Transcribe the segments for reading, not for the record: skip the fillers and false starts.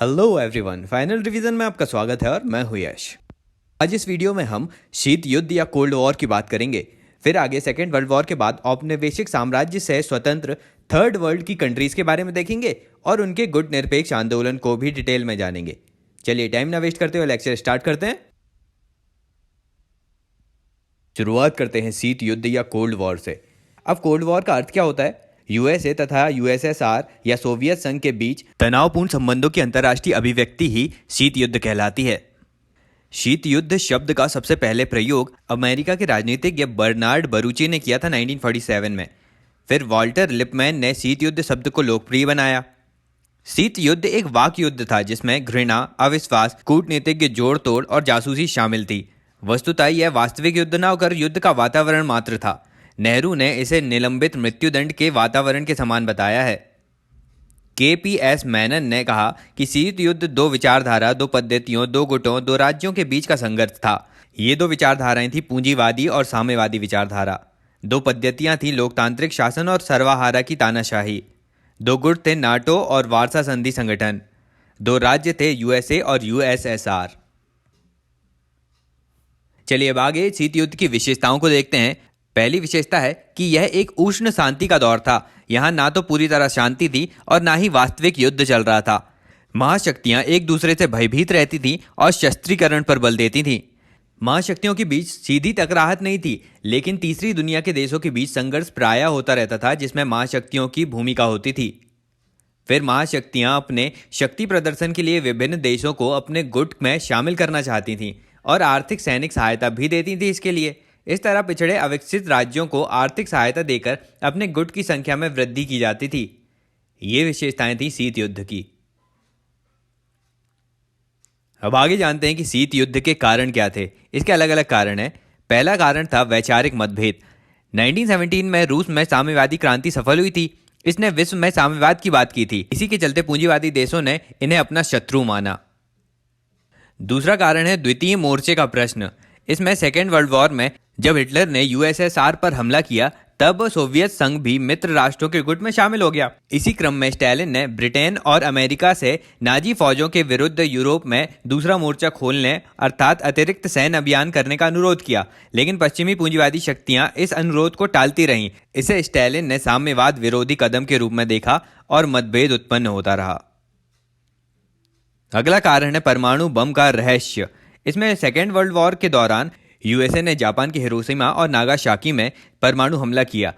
Hello everyone, final revision में आपका स्वागत है और मैं हूं यश। आज इस वीडियो में हम शीत युद्ध या कोल्ड वॉर की बात करेंगे। फिर आगे सेकेंड वर्ल्ड वॉर के बाद औपनिवेशिक साम्राज्य से स्वतंत्र थर्ड वर्ल्ड की कंट्रीज के बारे में देखेंगे और उनके गुट निरपेक्ष आंदोलन को भी डिटेल में जानेंगे। चलिए टाइम ना वेस्ट करते हुए लेक्चर स्टार्ट करते हैं। शुरुआत करते हैं शीत युद्ध या कोल्ड वॉर से। अब कोल्ड वॉर का अर्थ क्या होता है? यूएसए तथा यूएसएसआर या सोवियत संघ के बीच तनावपूर्ण संबंधों की अंतर्राष्ट्रीय अभिव्यक्ति ही शीत युद्ध कहलाती है। शीत युद्ध शब्द का सबसे पहले प्रयोग अमेरिका के राजनीतिज्ञ बर्नार्ड बरूची ने किया था 1947 में। फिर वॉल्टर लिपमैन ने शीत युद्ध शब्द को लोकप्रिय बनाया। शीत युद्ध एक वाक युद्ध था जिसमें घृणा, अविश्वास, कूटनीतिज्ञ जोड़ तोड़ और जासूसी शामिल थी। वस्तुतः यह वास्तविक युद्ध न होकर युद्ध का वातावरण मात्र था। नेहरू ने इसे निलंबित मृत्युदंड के वातावरण के समान बताया है। KPS मैनन ने कहा कि शीत युद्ध दो विचारधारा, दो पद्धतियों, दो गुटों, दो राज्यों के बीच का संघर्ष था। ये दो विचारधाराएं थी पूंजीवादी और साम्यवादी विचारधारा। दो पद्धतियां थी लोकतांत्रिक शासन और सर्वहारा की तानाशाही। दो गुट थे नाटो और वार्सा संधि संगठन। दो राज्य थे USA और USSR। चलिए अब आगे शीत युद्ध की विशेषताओं को देखते हैं। पहली विशेषता है कि यह एक उष्ण शांति का दौर था। यहाँ ना तो पूरी तरह शांति थी और ना ही वास्तविक युद्ध चल रहा था। महाशक्तियां एक दूसरे से भयभीत रहती थीं और शस्त्रीकरण पर बल देती थीं। महाशक्तियों के बीच सीधी टकराहट नहीं थी, लेकिन तीसरी दुनिया के देशों के बीच संघर्ष प्रायः होता रहता था जिसमें महाशक्तियों की भूमिका होती थी। फिर महाशक्तियां अपने शक्ति प्रदर्शन के लिए विभिन्न देशों को अपने गुट में शामिल करना चाहती थीं और आर्थिक सैनिक सहायता भी देती थी इसके लिए। इस तरह पिछड़े अविकसित राज्यों को आर्थिक सहायता देकर अपने गुट की संख्या में वृद्धि की जाती थी। ये विशेषताएं थी शीत युद्ध की। अब आगे जानते हैं कि शीत युद्ध के कारण क्या थे। इसके अलग अलग कारण हैं। पहला कारण था वैचारिक मतभेद। 1917 में रूस में साम्यवादी क्रांति सफल हुई थी। इसने विश्व में साम्यवाद की बात की थी। इसी के चलते पूंजीवादी देशों ने इन्हें अपना शत्रु माना। दूसरा कारण है द्वितीय मोर्चे का प्रश्न। इसमें सेकेंड वर्ल्ड वॉर में जब हिटलर ने USSR पर हमला किया तब सोवियत संघ भी मित्र राष्ट्रों के गुट में शामिल हो गया। इसी क्रम में स्टालिन ने ब्रिटेन और अमेरिका से नाजी फौजों के विरुद्ध यूरोप में दूसरा मोर्चा खोलने अर्थात अतिरिक्त सैन्य अभियान करने का अनुरोध किया, लेकिन पश्चिमी पूंजीवादी शक्तियां इस अनुरोध को टालती रहीं। इसे स्टालिन ने साम्यवाद विरोधी कदम के रूप में देखा और मतभेद उत्पन्न होता रहा। अगला कारण है परमाणु बम का रहस्य। इसमें सेकेंड वर्ल्ड वॉर के दौरान USA ने जापान के हिरोशिमा और नागासाकी में परमाणु हमला किया,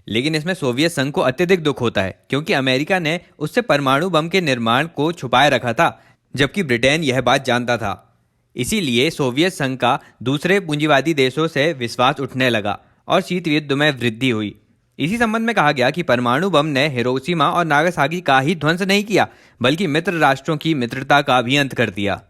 लेकिन इसमें सोवियत संघ को अत्यधिक दुख होता है क्योंकि अमेरिका ने उससे परमाणु बम के निर्माण को छुपाए रखा था, जबकि ब्रिटेन यह बात जानता था। इसीलिए सोवियत संघ का दूसरे पूंजीवादी देशों से विश्वास उठने लगा और शीत युद्ध में वृद्धि हुई। इसी संबंध में कहा गया कि परमाणु बम ने हिरोशिमा और नागासाकी का ही ध्वंस नहीं किया, बल्कि मित्र राष्ट्रों की मित्रता का भी अंत कर दिया।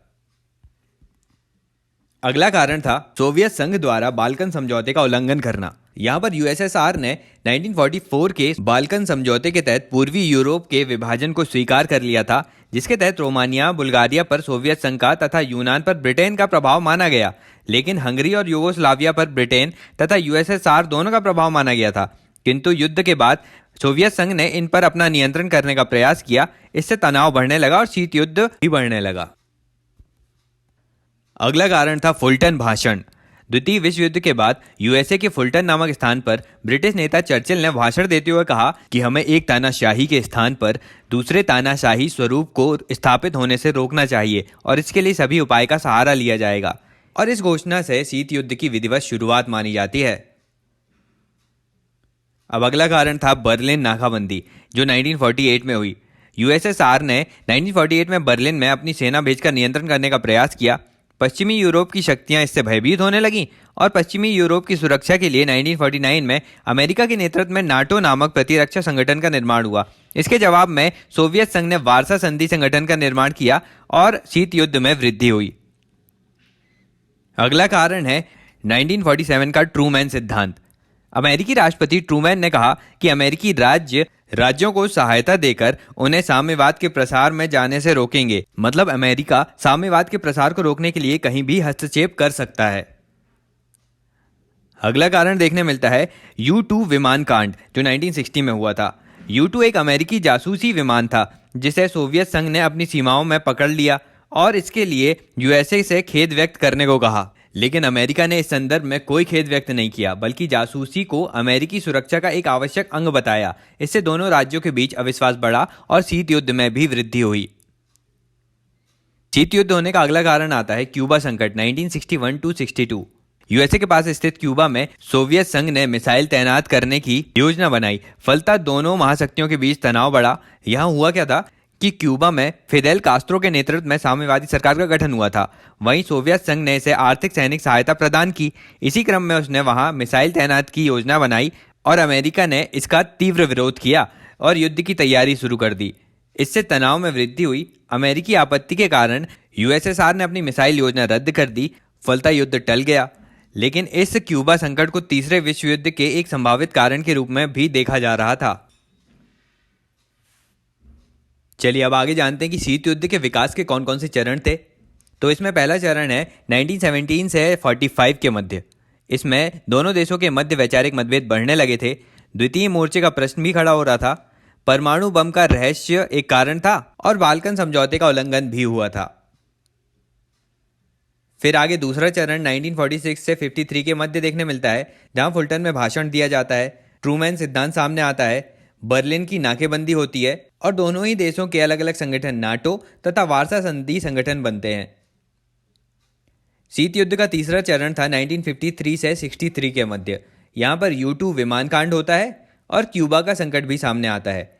अगला कारण था सोवियत संघ द्वारा बाल्कन समझौते का उल्लंघन करना। यहाँ पर USSR ने 1944 के बाल्कन समझौते के तहत पूर्वी यूरोप के विभाजन को स्वीकार कर लिया था, जिसके तहत रोमानिया, बुल्गारिया पर सोवियत संघ का तथा यूनान पर ब्रिटेन का प्रभाव माना गया, लेकिन हंगरी और यूगोस्लाविया पर ब्रिटेन तथा USSR दोनों का प्रभाव माना गया था। किंतु युद्ध के बाद सोवियत संघ ने इन पर अपना नियंत्रण करने का प्रयास किया। इससे तनाव बढ़ने लगा और शीत युद्ध भी बढ़ने लगा। अगला कारण था फुलटन भाषण। द्वितीय विश्व युद्ध के बाद USA के फुलटन नामक स्थान पर ब्रिटिश नेता चर्चिल ने भाषण देते हुए कहा कि हमें एक तानाशाही के स्थान पर दूसरे तानाशाही स्वरूप को स्थापित होने से रोकना चाहिए और इसके लिए सभी उपाय का सहारा लिया जाएगा। और इस घोषणा से शीत युद्ध की विधिवत शुरुआत मानी जाती है। अब अगला कारण था बर्लिन नाकाबंदी, जो 1948 में हुई। USSR ने 1948 में बर्लिन में अपनी सेना भेजकर नियंत्रण करने का प्रयास किया। पश्चिमी यूरोप की शक्तियां इससे भयभीत होने लगीं और पश्चिमी यूरोप की सुरक्षा के लिए 1949 में अमेरिका के नेतृत्व में नाटो नामक प्रतिरक्षा संगठन का निर्माण हुआ। इसके जवाब में सोवियत संघ ने वार्सा संधि संगठन का निर्माण किया और शीत युद्ध में वृद्धि हुई। अगला कारण है 1947 का ट्रूमैन सिद्धांत। अमेरिकी राष्ट्रपति ट्रूमैन ने कहा कि अमेरिकी राज्यों को सहायता देकर उन्हें साम्यवाद के प्रसार में जाने से रोकेंगे। मतलब अमेरिका साम्यवाद के प्रसार को रोकने के लिए कहीं भी हस्तक्षेप कर सकता है। अगला कारण देखने मिलता है U-2 विमान कांड, जो 1960 में हुआ था। U-2 एक अमेरिकी जासूसी विमान था जिसे सोवियत संघ ने अपनी सीमाओं में पकड़ लिया और इसके लिए यूएसए से खेद व्यक्त करने को कहा, लेकिन अमेरिका ने इस संदर्भ में कोई खेद व्यक्त नहीं किया बल्कि जासूसी को अमेरिकी सुरक्षा का एक आवश्यक अंग बताया। इससे दोनों राज्यों के बीच अविश्वास बढ़ा और शीत युद्ध में भी वृद्धि हुई। शीत युद्ध होने का अगला कारण आता है क्यूबा संकट 1961-62। यूएसए के पास स्थित क्यूबा में सोवियत संघ ने मिसाइल तैनात करने की योजना बनाई। फलतः दोनों महाशक्तियों के बीच तनाव बढ़ा। यहाँ हुआ क्या था कि क्यूबा में फिदेल कास्त्रो के नेतृत्व में साम्यवादी सरकार का गठन हुआ था। वहीं सोवियत संघ ने इसे आर्थिक सैनिक सहायता प्रदान की। इसी क्रम में उसने वहां मिसाइल तैनात की योजना बनाई और अमेरिका ने इसका तीव्र विरोध किया और युद्ध की तैयारी शुरू कर दी। इससे तनाव में वृद्धि हुई। अमेरिकी आपत्ति के कारण यूएसएसआर ने अपनी मिसाइल योजना रद्द कर दी। फलतः युद्ध टल गया, लेकिन इस क्यूबा संकट को तीसरे विश्व युद्ध के एक संभावित कारण के रूप में भी देखा जा रहा था। चलिए अब आगे जानते हैं कि शीत युद्ध के विकास के कौन कौन से चरण थे। तो इसमें पहला चरण है 1917 से 45 के मध्य। इसमें दोनों देशों के मध्य वैचारिक मतभेद बढ़ने लगे थे। द्वितीय मोर्चे का प्रश्न भी खड़ा हो रहा था। परमाणु बम का रहस्य एक कारण था और बाल्कन समझौते का उल्लंघन भी हुआ था। फिर आगे दूसरा चरण 1946 से 53 के मध्य देखने मिलता है, जहां फुलटन में भाषण दिया जाता है, ट्रूमैन सिद्धांत सामने आता है, बर्लिन की नाकेबंदी होती है और दोनों ही देशों के अलग अलग संगठन नाटो तथा वार्सा संधि संगठन बनते हैं। शीत युद्ध का तीसरा चरण था 1953 से 63 के मध्य। यहां पर U-2 विमान कांड होता है और क्यूबा का संकट भी सामने आता है।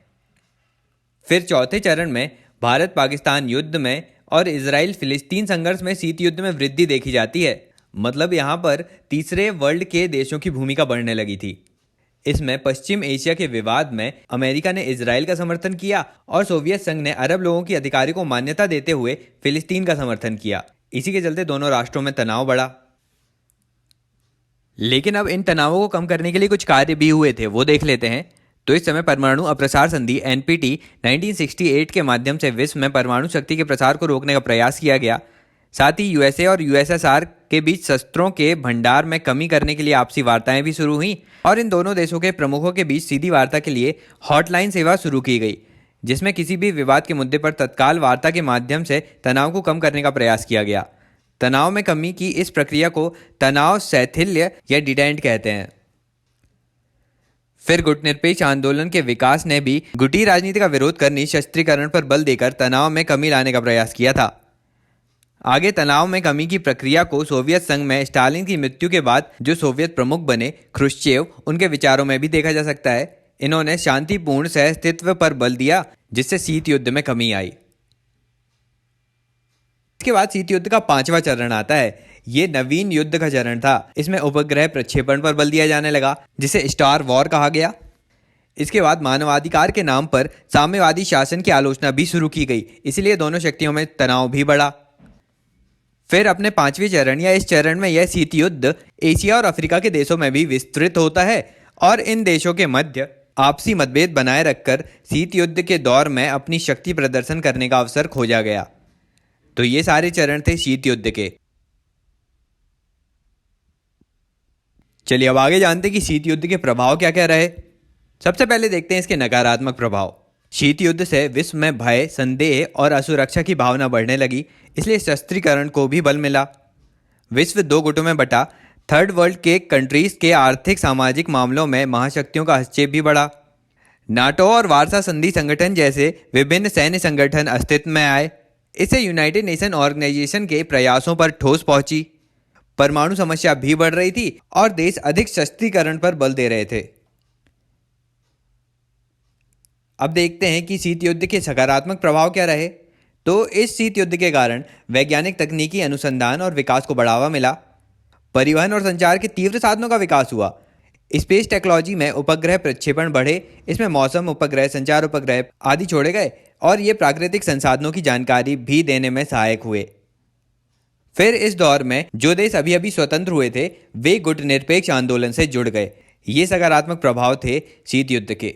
फिर चौथे चरण में भारत पाकिस्तान युद्ध में और इजराइल फिलिस्तीन संघर्ष में शीत युद्ध में वृद्धि देखी जाती है। मतलब यहाँ पर तीसरे वर्ल्ड के देशों की भूमिका बढ़ने लगी थी। इसमें पश्चिम एशिया के विवाद में अमेरिका ने इजराइल का समर्थन किया और सोवियत संघ ने अरब लोगों की अधिकारों को मान्यता देते हुए फिलिस्तीन का समर्थन किया। इसी के चलते दोनों राष्ट्रों में तनाव बढ़ा। लेकिन अब इन तनावों को कम करने के लिए कुछ कार्य भी हुए थे, वो देख लेते हैं। तो इस समय परमाणु अप्रसार संधि NPT 1968 के माध्यम से विश्व में परमाणु शक्ति के प्रसार को रोकने का प्रयास किया गया। साथ ही यूएसए और यूएसएसआर के बीच शस्त्रों के भंडार में कमी करने के लिए आपसी वार्ताएं भी शुरू हुई और इन दोनों देशों के प्रमुखों के बीच सीधी वार्ता के लिए हॉटलाइन सेवा शुरू की गई, जिसमें किसी भी विवाद के मुद्दे पर तत्काल वार्ता के माध्यम से तनाव को कम करने का प्रयास किया गया। तनाव में कमी की इस प्रक्रिया को तनाव शैथिल्य या डिटेंट कहते हैं। फिर गुटनिरपेक्ष आंदोलन के विकास ने भी गुटी राजनीति का विरोध कर निशस्त्रीकरण पर बल देकर तनाव में कमी लाने का प्रयास किया था। आगे तनाव में कमी की प्रक्रिया को सोवियत संघ में स्टालिन की मृत्यु के बाद जो सोवियत प्रमुख बने ख्रुश्चेव, उनके विचारों में भी देखा जा सकता है। इन्होंने शांतिपूर्ण सहअस्तित्व पर बल दिया, जिससे शीत युद्ध में कमी आई। इसके बाद शीत युद्ध का पांचवा चरण आता है। ये नवीन युद्ध का चरण था। इसमें उपग्रह प्रक्षेपण पर बल दिया जाने लगा, जिसे स्टार वॉर कहा गया। इसके बाद मानवाधिकार के नाम पर साम्यवादी शासन की आलोचना भी शुरू की गई, इसलिए दोनों शक्तियों में तनाव भी बढ़ा। फिर अपने पांचवें चरण या इस चरण में यह शीत युद्ध एशिया और अफ्रीका के देशों में भी विस्तृत होता है और इन देशों के मध्य आपसी मतभेद बनाए रखकर शीत युद्ध के दौर में अपनी शक्ति प्रदर्शन करने का अवसर खोजा गया। तो ये सारे चरण थे शीत युद्ध के। चलिए अब आगे जानते हैं कि शीत युद्ध के प्रभाव क्या क्या रहे। सबसे पहले देखते हैं इसके नकारात्मक प्रभाव। शीत युद्ध से विश्व में भय, संदेह और असुरक्षा की भावना बढ़ने लगी, इसलिए शस्त्रीकरण को भी बल मिला। विश्व दो गुटों में बटा। थर्ड वर्ल्ड के कंट्रीज के आर्थिक सामाजिक मामलों में महाशक्तियों का हस्तक्षेप भी बढ़ा। नाटो और वार्सा संधि संगठन जैसे विभिन्न सैन्य संगठन अस्तित्व में आए। इससे यूनाइटेड नेशन ऑर्गेनाइजेशन के प्रयासों पर ठोस पहुंची। परमाणु समस्या भी बढ़ रही थी और देश अधिक शस्त्रीकरण पर बल दे रहे थे। अब देखते हैं कि शीत युद्ध के सकारात्मक प्रभाव क्या रहे। तो इस शीत युद्ध के कारण वैज्ञानिक तकनीकी अनुसंधान और विकास को बढ़ावा मिला। परिवहन और संचार के तीव्र साधनों का विकास हुआ। स्पेस टेक्नोलॉजी में उपग्रह प्रक्षेपण बढ़े। इसमें मौसम उपग्रह, संचार उपग्रह आदि छोड़े गए और ये प्राकृतिक संसाधनों की जानकारी भी देने में सहायक हुए। फिर इस दौर में जो देश अभी अभी स्वतंत्र हुए थे, वे गुटनिरपेक्ष आंदोलन से जुड़ गए। ये सकारात्मक प्रभाव थे शीत युद्ध के।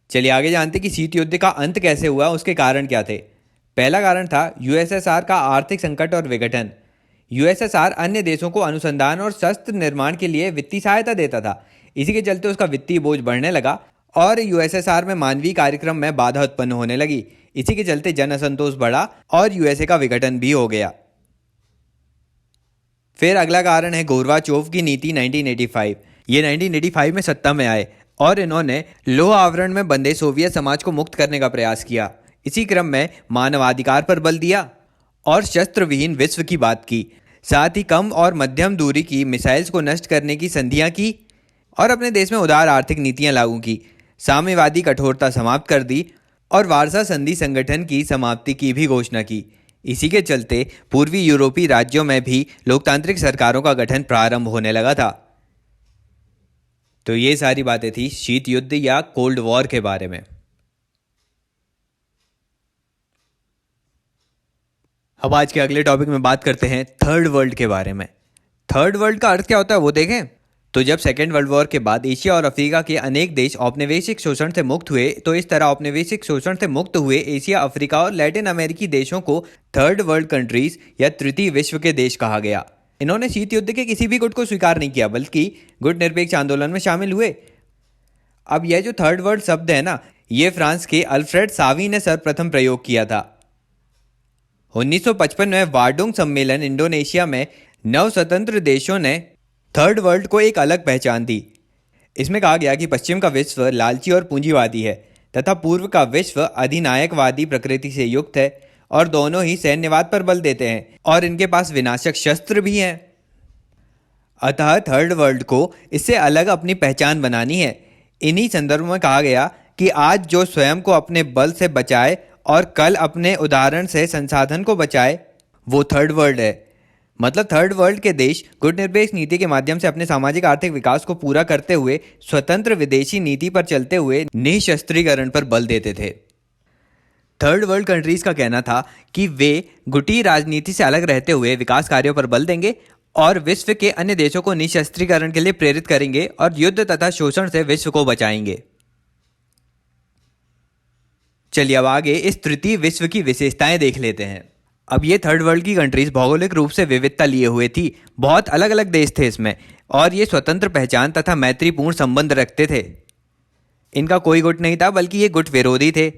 चलिए आगे जानते कि शीत युद्ध का अंत कैसे हुआ, उसके कारण क्या थे। पहला कारण था यूएसएसआर का आर्थिक संकट और विघटन। यूएसएसआर अन्य देशों को अनुसंधान और शस्त्र निर्माण के लिए वित्तीय सहायता देता था। इसी के चलते उसका वित्तीय बोझ बढ़ने लगा और यूएसएसआर में मानवीय कार्यक्रम में बाधा उत्पन्न होने लगी। इसी के चलते जन असंतोष बढ़ा और यूएसए का विघटन भी हो गया। फिर अगला कारण है गोर्बाचोव की नीति 1985। ये 1985 में सत्ता में आए और इन्होंने लोह आवरण में बंधे सोवियत समाज को मुक्त करने का प्रयास किया। इसी क्रम में मानवाधिकार पर बल दिया और शस्त्र विहीन विश्व की बात की। साथ ही कम और मध्यम दूरी की मिसाइल्स को नष्ट करने की संधियां की और अपने देश में उदार आर्थिक नीतियां लागू की। साम्यवादी कठोरता समाप्त कर दी और वारसा संधि संगठन की समाप्ति की भी घोषणा की। इसी के चलते पूर्वी यूरोपीय राज्यों में भी लोकतांत्रिक सरकारों का गठन प्रारंभ होने लगा था। तो ये सारी बातें थी शीत युद्ध या कोल्ड वॉर के बारे में। अब आज के अगले टॉपिक में बात करते हैं थर्ड वर्ल्ड के बारे में। थर्ड वर्ल्ड का अर्थ क्या होता है वो देखें। तो जब सेकेंड वर्ल्ड वॉर के बाद एशिया और अफ्रीका के अनेक देश औपनिवेशिक शोषण से मुक्त हुए, तो इस तरह औपनिवेशिक शोषण से मुक्त हुए एशिया, अफ्रीका और लैटिन अमेरिकी देशों को थर्ड वर्ल्ड कंट्रीज या तृतीय विश्व के देश कहा गया। इन्होंने शीत युद्ध के किसी भी गुट को स्वीकार नहीं किया, बल्कि गुट निरपेक्ष आंदोलन में शामिल हुए। अब यह जो थर्ड वर्ल्ड शब्द है ना, ये फ्रांस के अल्फ्रेड सावी ने सर्वप्रथम प्रयोग किया था। 1955 में वार्डुंग सम्मेलन इंडोनेशिया में नव स्वतंत्र देशों ने थर्ड वर्ल्ड को एक अलग पहचान दी। इसमें कहा गया कि पश्चिम का विश्व लालची और पूंजीवादी है तथा पूर्व का विश्व अधिनायकवादी प्रकृति से युक्त है और दोनों ही सैन्यवाद पर बल देते हैं और इनके पास विनाशक शस्त्र भी हैं। अतः थर्ड वर्ल्ड को इससे अलग अपनी पहचान बनानी है। इन्हीं संदर्भ में कहा गया कि आज जो स्वयं को अपने बल से बचाए और कल अपने उदाहरण से संसाधन को बचाए, वो थर्ड वर्ल्ड है। मतलब थर्ड वर्ल्ड के देश गुटनिरपेक्ष नीति के माध्यम से अपने सामाजिक आर्थिक विकास को पूरा करते हुए स्वतंत्र विदेशी नीति पर चलते हुए निःशस्त्रीकरण पर बल देते थे। थर्ड वर्ल्ड कंट्रीज का कहना था कि वे गुटी राजनीति से अलग रहते हुए विकास कार्यों पर बल देंगे और विश्व के अन्य देशों को निःशस्त्रीकरण के लिए प्रेरित करेंगे और युद्ध तथा शोषण से विश्व को बचाएंगे। चलिए अब आगे इस तृतीय विश्व की विशेषताएं देख लेते हैं। अब ये थर्ड वर्ल्ड की कंट्रीज भौगोलिक रूप से विविधता लिए हुए थी। बहुत अलग अलग देश थे इसमें और ये स्वतंत्र पहचान तथा मैत्रीपूर्ण संबंध रखते थे। इनका कोई गुट नहीं था, बल्कि ये गुट विरोधी थे।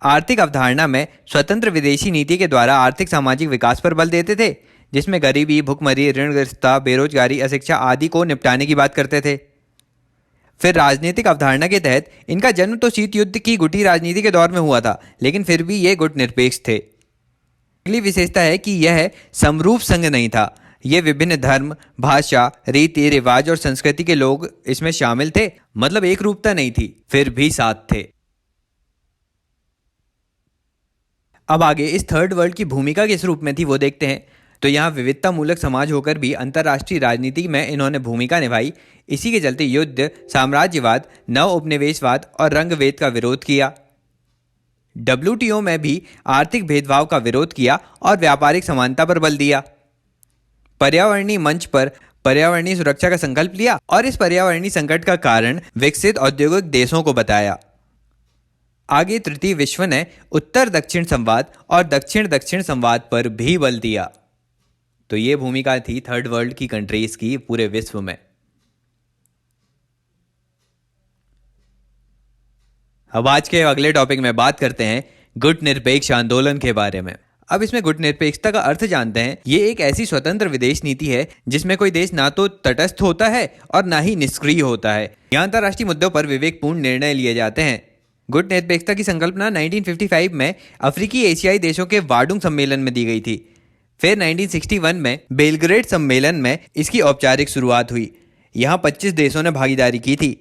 आर्थिक अवधारणा में स्वतंत्र विदेशी नीति के द्वारा आर्थिक सामाजिक विकास पर बल देते थे, जिसमें गरीबी, भुखमरी, ऋणग्रस्तता, बेरोजगारी, अशिक्षा आदि को निपटाने की बात करते थे। फिर राजनीतिक अवधारणा के तहत इनका जन्म तो शीत युद्ध की गुटी राजनीति के दौर में हुआ था, लेकिन फिर भी ये गुट निरपेक्ष थे। अगली विशेषता है कि यह समरूप संघ नहीं था। ये विभिन्न धर्म, भाषा, रीति रिवाज और संस्कृति के लोग इसमें शामिल थे। मतलब एक रूपता नहीं थी, फिर भी साथ थे। अब आगे इस थर्ड वर्ल्ड की भूमिका किस रूप में थी वो देखते हैं। तो यहाँ विविधता मूलक समाज होकर भी अंतर्राष्ट्रीय राजनीति में इन्होंने भूमिका निभाई। इसी के चलते युद्ध, साम्राज्यवाद, नव उपनिवेशवाद और रंगभेद का विरोध किया। WTO में भी आर्थिक भेदभाव का विरोध किया और व्यापारिक समानता पर बल दिया। पर्यावरणीय मंच पर पर्यावरणीय सुरक्षा का संकल्प लिया और इस पर्यावरणीय संकट का कारण विकसित औद्योगिक देशों को बताया। आगे तृतीय विश्व ने उत्तर दक्षिण संवाद और दक्षिण दक्षिण संवाद पर भी बल दिया। तो ये भूमिका थी थर्ड वर्ल्ड की कंट्रीज की पूरे विश्व में। अब आज के अगले टॉपिक में बात करते हैं गुट निरपेक्ष आंदोलन के बारे में। अब इसमें गुट निरपेक्षता का अर्थ जानते हैं। ये एक ऐसी स्वतंत्र विदेश नीति है जिसमें कोई देश ना तो तटस्थ होता है और ना ही निष्क्रिय होता है। यहाँ अंतर्राष्ट्रीय मुद्दों पर विवेकपूर्ण निर्णय लिए जाते हैं। गुट निरपेक्षता की संकल्पना 1955 में अफ्रीकी एशियाई देशों के वार्डुंग सम्मेलन में दी गई थी। फिर 1961 में बेलग्रेड सम्मेलन में इसकी औपचारिक शुरुआत हुई। यहाँ 25 देशों ने भागीदारी की थी।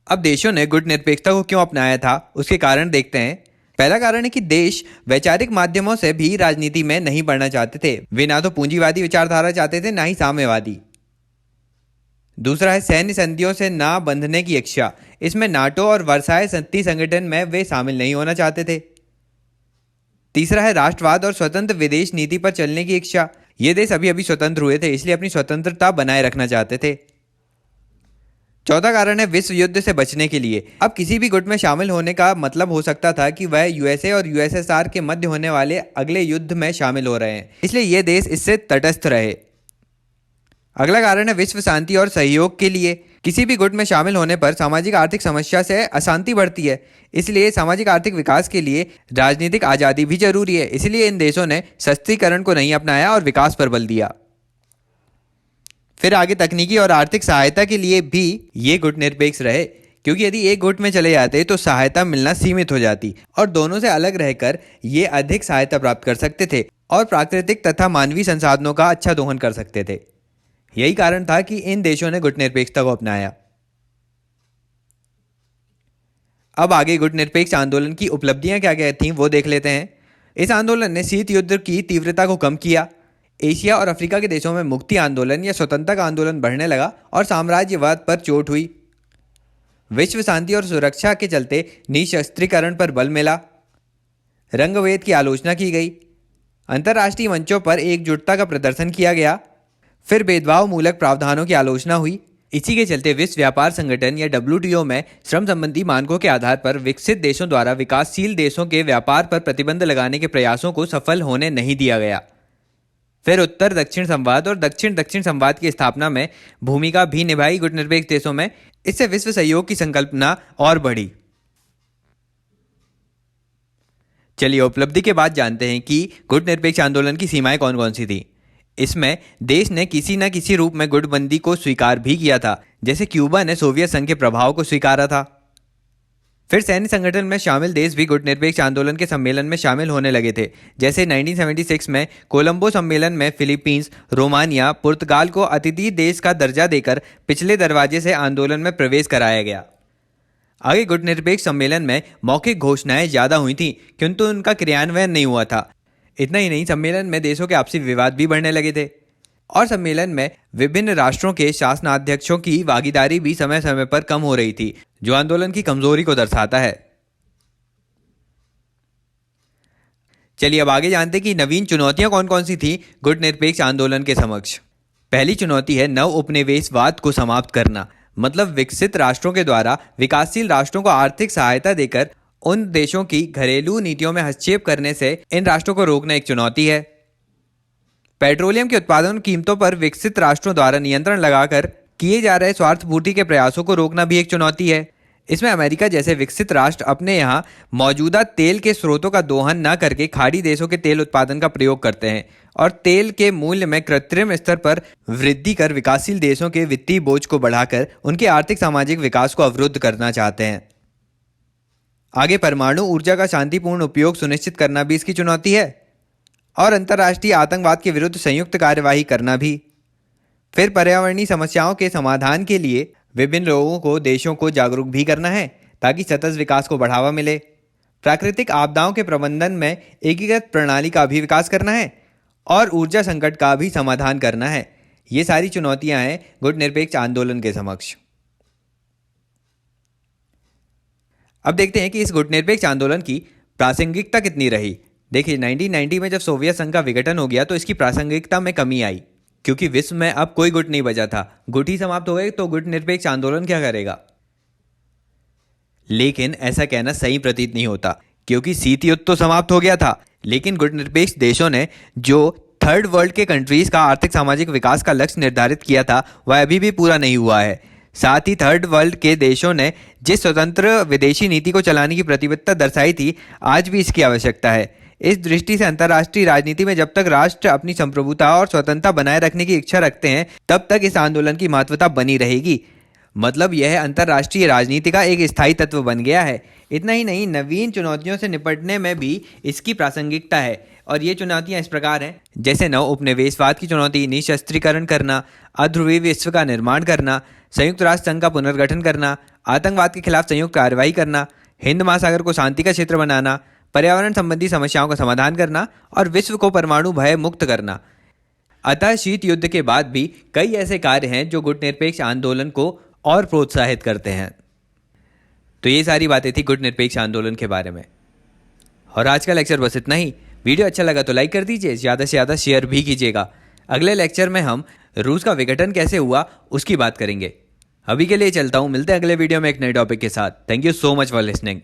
अब देशों ने गुट निरपेक्षता को क्यों अपनाया था, उसके कारण देखते हैं। पहला कारण है कि देश वैचारिक माध्यमों से भी राजनीति में नहीं बढ़ना चाहते थे। वे ना तो पूंजीवादी विचारधारा चाहते थे, ना ही साम्यवादी। दूसरा है सैन्य संधियों से ना बंधने की इच्छा। इसमें नाटो और वर्साय संधि संगठन में वे शामिल नहीं होना चाहते थे। तीसरा है राष्ट्रवाद और स्वतंत्र विदेश नीति पर चलने की इच्छा। ये देश अभी अभी स्वतंत्र हुए थे, इसलिए अपनी स्वतंत्रता बनाए रखना चाहते थे। चौथा कारण है विश्व युद्ध से बचने के लिए। अब किसी भी गुट में शामिल होने का मतलब हो सकता था कि वह यूएसए और यूएसएसआर के मध्य होने वाले अगले युद्ध में शामिल हो रहे हैं, इसलिए ये देश इससे तटस्थ रहे। अगला कारण है विश्व शांति और सहयोग के लिए। किसी भी गुट में शामिल होने पर सामाजिक आर्थिक समस्या से अशांति बढ़ती है, इसलिए सामाजिक आर्थिक विकास के लिए राजनीतिक आज़ादी भी जरूरी है। इसलिए इन देशों ने सशक्तिकरण को नहीं अपनाया और विकास पर बल दिया। फिर आगे तकनीकी और आर्थिक सहायता के लिए भी ये गुट निरपेक्ष रहे, क्योंकि यदि एक गुट में चले जाते तो सहायता मिलना सीमित हो जाती और दोनों से अलग रहकर ये अधिक सहायता प्राप्त कर सकते थे और प्राकृतिक तथा मानवीय संसाधनों का अच्छा दोहन कर सकते थे। यही कारण था कि इन देशों ने गुट निरपेक्षता को अपनाया। अब आगे गुट निरपेक्ष आंदोलन की उपलब्धियां क्या क्या थीं वो देख लेते हैं। इस आंदोलन ने शीत युद्ध की तीव्रता को कम किया। एशिया और अफ्रीका के देशों में मुक्ति आंदोलन या स्वतंत्रता का आंदोलन बढ़ने लगा और साम्राज्यवाद पर चोट हुई। विश्व शांति और सुरक्षा के चलते निशस्त्रीकरण पर बल मिला। रंगभेद की आलोचना की गई। अंतर्राष्ट्रीय मंचों पर एकजुटता का प्रदर्शन किया गया। फिर भेदभाव मूलक प्रावधानों की आलोचना हुई। इसी के चलते विश्व व्यापार संगठन या WTO में श्रम संबंधी मानकों के आधार पर विकसित देशों द्वारा विकासशील देशों के व्यापार पर प्रतिबंध लगाने के प्रयासों को सफल होने नहीं दिया गया। फिर उत्तर दक्षिण संवाद और दक्षिण दक्षिण संवाद की स्थापना में भूमिका भी निभाई गुट निरपेक्ष देशों में। इससे विश्व सहयोग की संकल्पना और बढ़ी। चलिए उपलब्धि के बाद जानते हैं कि गुट निरपेक्ष आंदोलन की सीमाएं कौन कौन सी थी। इसमें देश ने किसी न किसी रूप में गुटबंदी को स्वीकार भी किया था, जैसे क्यूबा ने सोवियत संघ के प्रभाव को स्वीकारा था। फिर सैन्य संगठन में शामिल देश भी गुट निरपेक्ष आंदोलन के सम्मेलन में शामिल होने लगे थे, जैसे 1976 में कोलंबो सम्मेलन में फिलीपींस, रोमानिया, पुर्तगाल को अतिथि देश का दर्जा देकर पिछले दरवाजे से आंदोलन में प्रवेश कराया गया। आगे गुट निरपेक्ष सम्मेलन में मौखिक घोषणाएं ज्यादा हुई थीं, किंतु उनका क्रियान्वयन नहीं हुआ था। इतना ही नहीं, सम्मेलन में देशों के आपसी विवाद भी बढ़ने लगे थे और सम्मेलन में विभिन्न राष्ट्रों के शासनाध्यक्षों की भागीदारी भी समय समय पर कम हो रही थी, जो आंदोलन की कमजोरी को दर्शाता है। चलिए अब आगे जानते हैं कि नवीन चुनौतियां कौन कौन सी थी गुट निरपेक्ष आंदोलन के समक्ष। पहली चुनौती है नव उपनिवेशवाद को समाप्त करना, मतलब विकसित राष्ट्रों के द्वारा विकासशील राष्ट्रों को आर्थिक सहायता देकर उन देशों की घरेलू नीतियों में हस्तक्षेप करने से इन राष्ट्रों को रोकना एक चुनौती है। पेट्रोलियम के उत्पादन कीमतों पर विकसित राष्ट्रों द्वारा नियंत्रण लगाकर किए जा रहे स्वार्थपूर्ति के प्रयासों को रोकना भी एक चुनौती है। इसमें अमेरिका जैसे विकसित राष्ट्र अपने यहाँ मौजूदा तेल के स्रोतों का दोहन न करके खाड़ी देशों के तेल उत्पादन का प्रयोग करते हैं और तेल के मूल्य में कृत्रिम स्तर पर वृद्धि कर विकासशील देशों के वित्तीय बोझ को बढ़ाकर उनके आर्थिक सामाजिक विकास को अवरुद्ध करना चाहते हैं। आगे परमाणु ऊर्जा का शांतिपूर्ण उपयोग सुनिश्चित करना भी इसकी चुनौती है और अंतर्राष्ट्रीय आतंकवाद के विरुद्ध संयुक्त कार्यवाही करना भी। फिर पर्यावरणीय समस्याओं के समाधान के लिए विभिन्न लोगों को देशों को जागरूक भी करना है ताकि सतत विकास को बढ़ावा मिले। प्राकृतिक आपदाओं के प्रबंधन में एकीकृत प्रणाली का भी विकास करना है और ऊर्जा संकट का भी समाधान करना है। ये सारी चुनौतियां हैं गुट निरपेक्ष आंदोलन के समक्ष। अब देखते हैं कि इस गुट निरपेक्ष आंदोलन की प्रासंगिकता कितनी रही। देखिए 1990 में जब सोवियत संघ का विघटन हो गया तो इसकी प्रासंगिकता में कमी आई, क्योंकि विश्व में अब कोई गुट नहीं बचा था। गुट ही समाप्त हो गए तो गुट निरपेक्ष आंदोलन क्या करेगा। लेकिन ऐसा कहना सही प्रतीत नहीं होता, क्योंकि शीत युद्ध तो समाप्त हो गया था, लेकिन गुट निरपेक्ष देशों ने जो थर्ड वर्ल्ड के कंट्रीज का आर्थिक सामाजिक विकास का लक्ष्य निर्धारित किया था वह अभी भी पूरा नहीं हुआ है। साथ ही थर्ड वर्ल्ड के देशों ने जिस स्वतंत्र विदेशी नीति को चलाने की प्रतिबद्धता दर्शाई थी, आज भी इसकी आवश्यकता है। इस दृष्टि से अंतर्राष्ट्रीय राजनीति में जब तक राष्ट्र अपनी संप्रभुता और स्वतंत्रता बनाए रखने की इच्छा रखते हैं, तब तक इस आंदोलन की महत्वता बनी रहेगी। मतलब यह अंतर्राष्ट्रीय राजनीति का एक स्थायी तत्व बन गया है। इतना ही नहीं, नवीन चुनौतियों से निपटने में भी इसकी प्रासंगिकता है और ये चुनौतियां इस प्रकार हैं, जैसे नव उपनिवेशवाद की चुनौती, निशस्त्रीकरण करना, अध्रुवीय विश्व का निर्माण करना, संयुक्त राष्ट्र संघ का पुनर्गठन करना, आतंकवाद के खिलाफ संयुक्त कार्रवाई करना, हिंद महासागर को शांति का क्षेत्र बनाना, पर्यावरण संबंधी समस्याओं का समाधान करना और विश्व को परमाणु भय मुक्त करना। अतः शीत युद्ध के बाद भी कई ऐसे कार्य हैं जो गुट निरपेक्ष आंदोलन को और प्रोत्साहित करते हैं। तो ये सारी बातें थी गुट निरपेक्ष आंदोलन के बारे में। और आज का लेक्चर बस इतना ही। वीडियो अच्छा लगा तो लाइक कर दीजिए, ज़्यादा से ज़्यादा शेयर भी कीजिएगा। अगले लेक्चर में हम रूस का विघटन कैसे हुआ उसकी बात करेंगे। अभी के लिए चलता हूँ, मिलते हैं अगले वीडियो में एक नए टॉपिक के साथ। Thank you so much for listening.